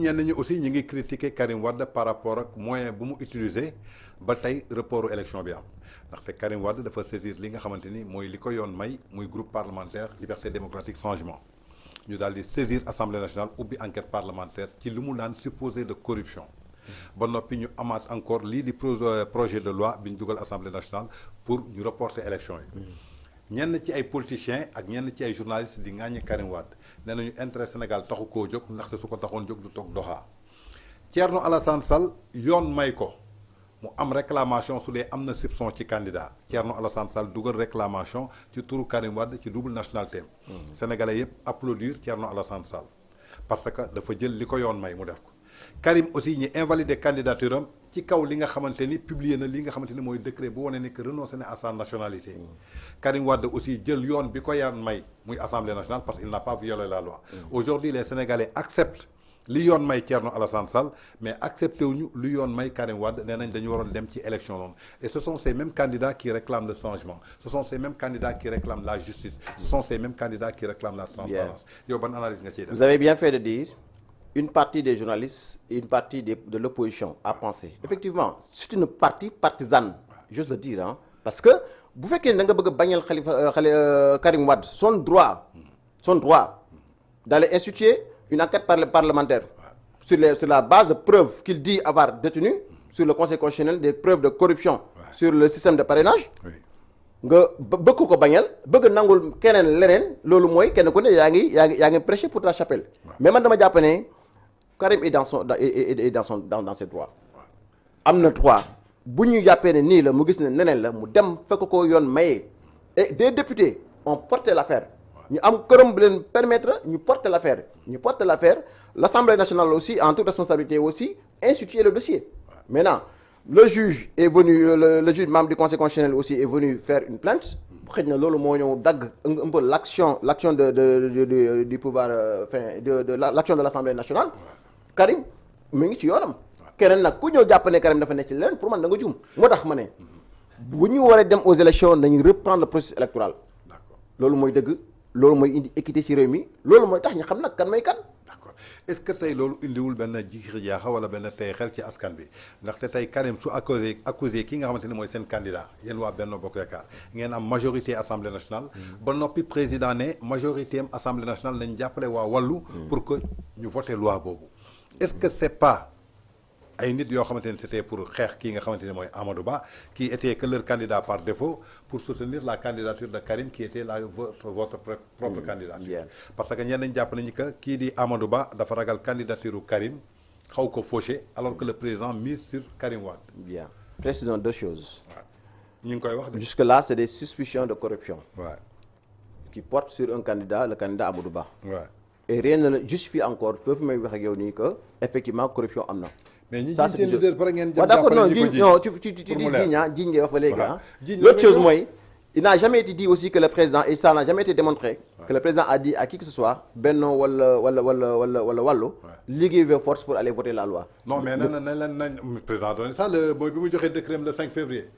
ñenn ñi aussi ñi ngi critiquer Karim Wade par rapport ak moyen bu mu utiliser ba tey reportu élection bi am ndaxte Karim Wade dafa saisir li nga xamante ni mooy li ko yoon may muy groupe parlementaire liberté démocratique changement ñu daal di saisir assemblée nationale ubbi enquête parlementaire ci li mu naan supposé de corruption ba noppi ñu amaat encore lii di projet de loi bi ñu dugal assemblée nationale pour ñu reporter élection yi ñenn ci ay politiciens ak ñenn ci ay journalistes di ŋàññi Karim Wade nee nañu intérêt Sénégal taxu koo jóg ndaxte su ko taxoon jóg du toog doxaa Thierno Alassane Sall yoon may ko mu am réclamation su dee am na soupçon ci candidat Thierno Alassane Sall dugal réclamation ci turu Karim Wade ci double nationalité sénégalais yëpp applaudir Thierno Alassane Sall parce que dafa jël li ko yoon may mu def ko Karim aussi ñi invalidé candidature am ci kaw li nga xamante ni publié na li nga xamante ni mooy décret bu wane ni que renoncé na à sa nationalité Karim Wade aussi jël yoon bi ko yoon may muy assemblée nationale parce qu'il n'a pas violé la loi aujourd'hui les sénégalais acceptent li yoon may Thierno Alassane Sall mais accepté wuñu li yoon may Karim Wade nee nañ dañu waroon dem ci élection noonu et ce sont ces mêmes candidats qui réclament le changement ce sont ces mêmes candidats qui réclament la justice ce sont ces mêmes candidats qui réclament la transparence yow ban analyse nga ciy def. Vous avez bien fait de dire une partie des journalistes et une partie de l'opposition a pensé effectivement c'est une partie partisane j'ose le dire hein parce que bu fekkee ne da nga bëgg a bañal Karim Wade son droit d'aller instituer une enquête parlementaire sur la base de preuves qu'il dit avoir détenues sur le conseil constitutionnel des preuves de corruption sur le système de parrainage nga bëgg ko bañal bëgg nangul keneen leneen loolu mooy kenn ku ne yaa ngi prêcher pour ta chapelle mais man dama jàpp ne Karim est dans ses droits am na droit bu ñu jàppee ne nii la mu gis ne neneen la mu dem fekk ko yoon maye et des députés ont porté l'affaire ñu am këram bu leen permettre ñu porter l'affaire l'Assemblée nationale aussi en toute responsabilité aussi instituer le dossier maintenant le juge est venu le juge membre du conseil constitutionnel aussi est venu faire une plainte xëy na loolu moo ñëw dagg un peu l'action du pouvoir l'action de l'Assemblée nationale Karim mu ngi ci yoonam keneen nag ku ñëw jàpp ne Karim dafa nekk ci leen pour man da nga juum moo tax ma ne bu ñu waree dem aux élections nañu reprendre le processus électoral loolu mooy dëgg loolu mooy indi équité ci réew mi loolu mooy tax ñu xam nag kan may kan. d'accord est-ce que tey loolu indiwul benn jiixi jaaxa wala benn tey xel ci askan bi ndaxte tey Karim su accusé ki nga xamante ni mooy seen candidat yéen waa Benno Bokk Yaakaar ngeen am majorité assemblée nationale. ba noppi président ne majorité am assemblée nationale nañ jàppale waa wàllu. pour que ñu voté loi boobu. est-ce que c'est pas ay nit yoo xamante ni c'était pour xeex kii nga xamante ni mooy Amadou Ba qui était que leur candidat par défaut pour soutenir la candidature de Karim qui était votre propre candidature parce que ñenn ñi jàpp nañu que kii di Amadou Ba dafa ragal candidature Karim xaw ko fauché alors que le président mise sur Karim Wade. Bien précisons deux choses. ñu ngi koy wax de. jusque là c'est des suspicions de corruption. qui portent sur un candidat le candidat Amadou Ba. et rien ne justifie encore foofu may wax ak yow nii que effectivement corruption am na. mais ñi jiñ seen leader pare ngeen jëm d'accord non tu jiñ ngay wax ba léegi ah l'autre chose mooy il n'a jamais été dit aussi que le président et ça n'a jamais été démontré que le président a dit à qui que ce soit Benno wala wàllu liggéey force pour aller voter la loi non mais nañ président donné ça le mooy bi mu joxee décret le 5 février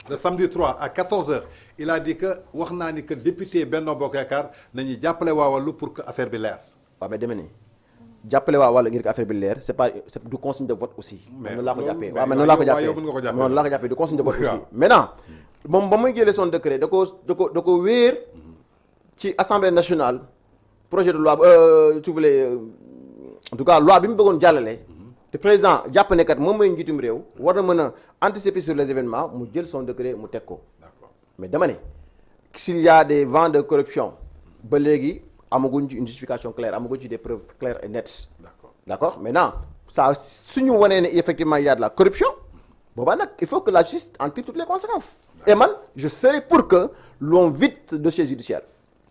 le samedi 3 à 14h il a dit que wax naa ni que député Benno Bokk Yaakaar nañu jàppale waa wàllu pour que affaire bi leer waaw mais deme ni jàppale waa wàll ngir ko affaire bi leer c'est du consigne de vote aussi. mais noonu laa ko jàppee waaw mais noonu laa ko jàppee du consigne de vote aussi. maintenant moom ba muy jëlee son décret da ko wéer ci assemblée nationale projet de loi tu voulais en tout cas loi bi mu bëggoon jàllale. te président jàpp ne kat moom mooy njiitum réew war na mën a anticiper sur les événements mu jël son décret mu teg ko. mais dama ne s'il y a des vents de corruption ba léegi. amaguñ ci une justification claire amaguñ ci des preuves claires et nettes. D'accord maintenant ça suñu wanee ne effectivement il y a de la corruption boobaa nag il faut que la justice en tire toutes les conséquences. et man je serai pour que l'on vide ce dossier judiciaire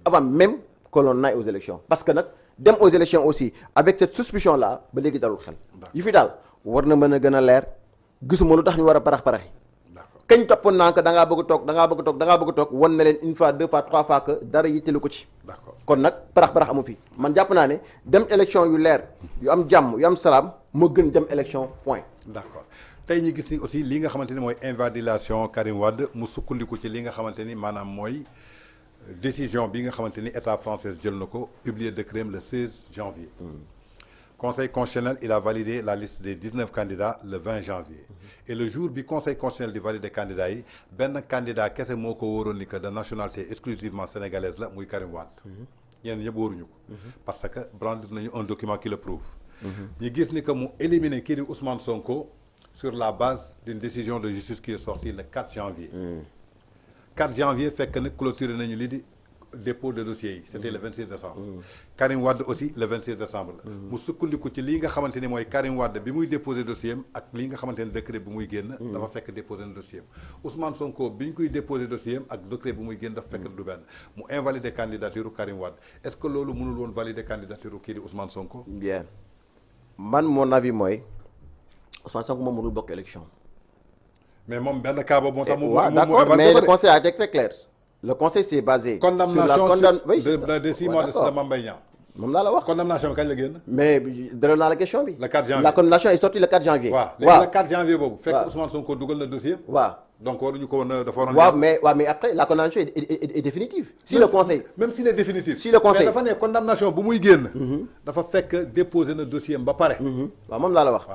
avant même que l'on aille aux élections parce que nag dem aux élections aussi avec cette suspicion là ba léegi dalul xel. yi fi daal war na mën a gën a leer gisuma lu tax ñu war a parax kañ toppoon naa ko da ngaa bëgg toog wan na leen une fois deux fois trois fois que dara yittelu ko ci. kon nag parax amu fi man jàpp naa ne dem élection yu leer yu am jàmm yu am salaam moo gën dem élection point. d'accord tey ñu gis ni aussi li nga xamante ni mooy invalidation Karim Wade mu sukkandiku ci li nga xamante ni maanaam mooy décision bi nga xamante ni état français jël na ko publier décret le 16 janvier. Conseil constitutionnel il a validé la liste des 19 candidats le 20 janvier. Et le jour du Conseil constitutionnel di valider candidats yi benn candidat kese moo ko wóoroon ni que de nationalité exclusivement sénégalaise la muy Karim Wade. ñeneen ñëpp wóoruñu ko. parce que brandir nañu un document qui le prouve. ñu gis ni que mu éliminé kii di Ousmane Sonko sur la base d'une décision de justice qui est sortie le 4 janvier. 4 janvier fekk nag clôturé nañu lii di dépôt de dossier yi c'était le 26 décembre. Karim Wade aussi le 26 décembre la. mu sukkandiku ci lii nga xamante ni mooy Karim Wade bi muy déposé dossier am ak lii nga xamante ni décret bi muy génn. dafa fekk déposé na dossier am Ousmane Sonko bi ñu koy déposé dossier am ak décret bi muy génn dafa fekk du benn mu invalider candidature Karim Wade est-ce que loolu mënul woon valider candidature kii di Ousmane Sonko. bien man mon avis mooy Ousmane Sonko moom mënul bokk élection. mais moom benn cas boobu moo tax. waaw d'accord mais le conseil a été très clair. Le conseil s'est basé condamnation sur la de 6 mois de Mame Mbaye Niang. moom laa la wax condamnation bi kañ la génn. mais delloo naa la question bi. le 4 janvier la condamnation est sortie le 4 janvier. waaw léegi le 4 janvier boobu. fekk Ousmane Sonko dugal na dossier. waaw donc waruñu ko woon dafa waroon. waaw mais après la condamnation est définitive. si le conseil même s'il est définitif. si le conseil mais dafa ne condamnation bu muy génn. dafa fekk déposer na dossier ba pare. waaw moom laa la wax.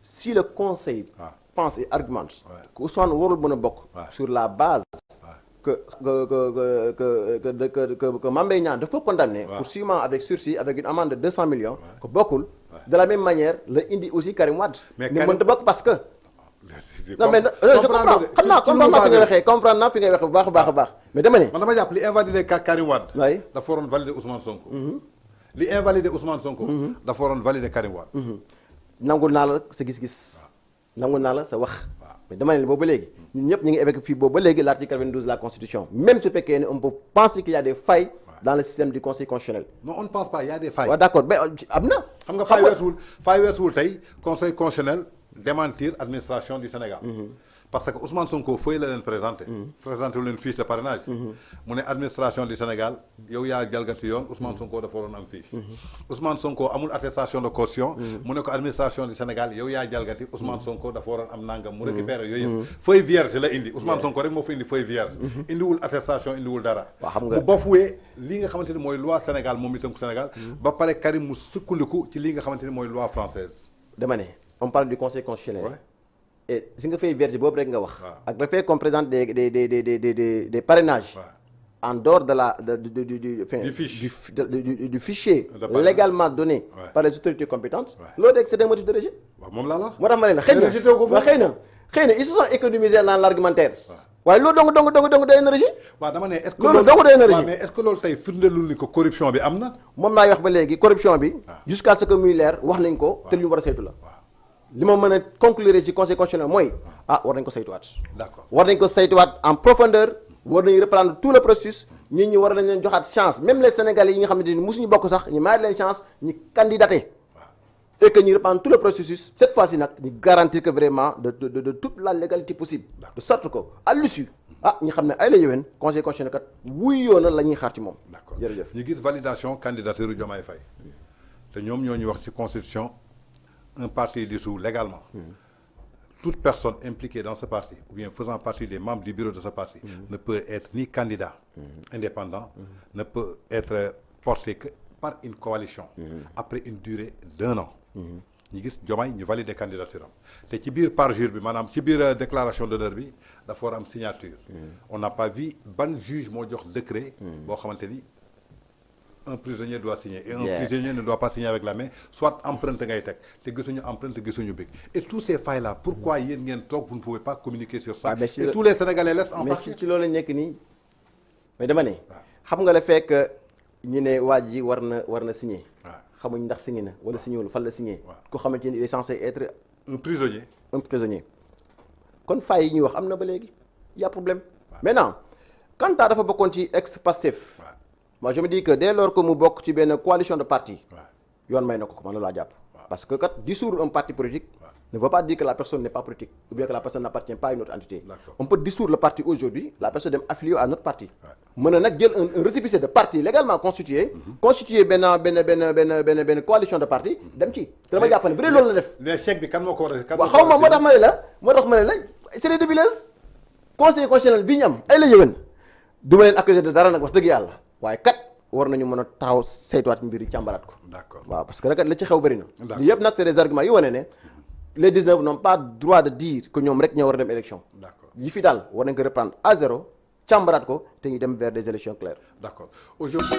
si le conseil. pense et argumente. que Ousmane warul mën a bokk. sur la base. que Mame Mbaye Niang dafa ko condamné pour 6 mois avec sursis avec une amende de 200 millions que bokkul de la même manière la indi aussi Karim Wade mais Karim mënta bokk parce que non mais je comprends naa fi ngay waxee bu baax a baax a baax mais dama ne man dama jàpp li invalidé Karim Wade waay dafa waroon valider Ousmane Sonko li invalidé Ousmane Sonko dafa waroon valider Karim Wade nangul naa la sa gis-gis nangul naa la sa wax mais dama ne boobu ba léegi ñun ñëpp ñu ngi avec fii boobu ba léegi l'article 92 de la constitution même su fekkee ne on peut penser qu'il y a des failles dans le système du conseil constitutionnel. non on ne pense pas il y a des failles. waaw d'accord mais am na. xam nga faille weesuwul tey conseil constitutionnel démentir administration du Sénégal. parce que Ousmane Sonko feuille la leen présenté. présenté wu leen fiche de parrainage. mu ne administration du Sénégal yow yaa jalgati yoon Ousmane Sonko dafa waroon am fiche. Ousmane Sonko amul attestation de caution. mu ne ko administration du Sénégal yow yaa jalgati Ousmane Sonko dafa waroon am nangam. mu récupéré yooyu yëpp. feuille vierge la indi Ousmane Sonko rek moo fa indi feuille vierge. indiwul attestation indiwul dara. waaw xam nga mu bafoué li nga xamante ni mooy loi Sénégal moom itam Sénégal. ba pare Karim mu sukkandiku ci li nga xamante ni mooy loi française. dama ne on parle du conseil constitutionnel. et si nga fay vierge boobu rek nga wax. ak dafay qu'on présente des parrainages. en dehors de la du fichier légalement donné par les autorités compétentes. loolu rek c'est un motif de rejet. waaw moom laa la moo tax ma ne la xëy na ils se sont économisés dans l'argumentaire. waaye loolu dong day na rejet. waaw dama ne est-ce que loolu dong day na rejet. mais est-ce que loolu tey firndelul ni ko corruption bi am na. moom laay wax ba léegi corruption bi. jusqu'à ce que muy leer wax nañ ko te lu ñu war a saytu la. li ma mën a conclure ci conseil constitutionnel mooy war nañ ko saytuwaat. d'accord war nañ ko saytuwaat en profondeur war nañu reprendre tout le processus nit ñi war nañ leen joxaat chance même les sénégalais yi nga xamante ni mosuñu bokk sax ñu mayaat leen chance ñu candidater et que ñu reprendre tout le processus cette fois-ci nag ñu garantir que vraiment de toute la légalité possible de sorte que à l'issue ñu xam ne ay la yéwén conseil constitutionnel kat wuy yoona la ñuy xaar ci moom. d'accord jërëjëf ñu gis validation candidature Diomaye Faye te ñoom ñoo ñu wax ci constitution. Un parti dissous légalement. Toute personne impliquée dans ce parti ou bien faisant partie des membres du bureau de ce parti ne peut être ni candidat indépendant, ne peut être porté que par une coalition après une durée d'1 an. ñu gis Diomaye ñu valider candidature am te ci biir parjure bi maanaam ci biir déclaration d'honneur bi dafa war am signature. On n'a pas vu ban juge moo jox décret boo xamante ni un prisonnier doit signer et un prisonnier ne doit pas signer avec la main soit empreinte ngay teg te gisuñu empreinte gisuñu bic et tous ces failles là pourquoi yéen ngeen toog vous ne pouvez pas communiquer sur ça et tous les Sénégalais laissent en partie. mais ci loolu lañ nekk nii mais dama ne xam nga la fekk ñu ne waa ji war na signer xamuñ ndax signé na wala signé wul fan la signé ko xamante ni il est censé être un prisonnier kon failles yi ñuy wax am na ba léegi y a problème maintenant quant à dafa bokkoon ci ex-Pastef moi je me dis que dès lors que mu bokk ci benn coalition de partis yoon may na ko man loolu laa jàpp parce que kat dissoudre un parti politique ne veut pas dire que la personne n'est pas politique ou bien que la personne n'appartient pas à une autre entité. On peut dissoudre le parti aujourd'hui la personne dem affiliée à notre parti mën na nag jël un récépissé de parti légalement constitué constitué benn coalition de parti dem ci te dama jàpp ne bu dee loolu la def mais chèque bi kan moo ko war a waaw xaw ma moo tax ma ne la c'est des débileuses conseil constitutionnel bi ñu am ay la yëwén du ma leen accuser de dara nag wax dëgg yàlla waaye kat war nañu mën a taxaw saytuwaat mbir yi càmbaraat ko. d'accord waaw parce que rek la ci xew bëri na. d'accord li yëpp nag c'est des arguments yu wane ne les 19 n'ont pas droit de dire que ñoom rek ñoo war a dem élection. d'accord yi fi daal war nañ ko reprendre à zéro càmbaraat ko te ñu dem vers des élections claires. d'accord aujourd'hui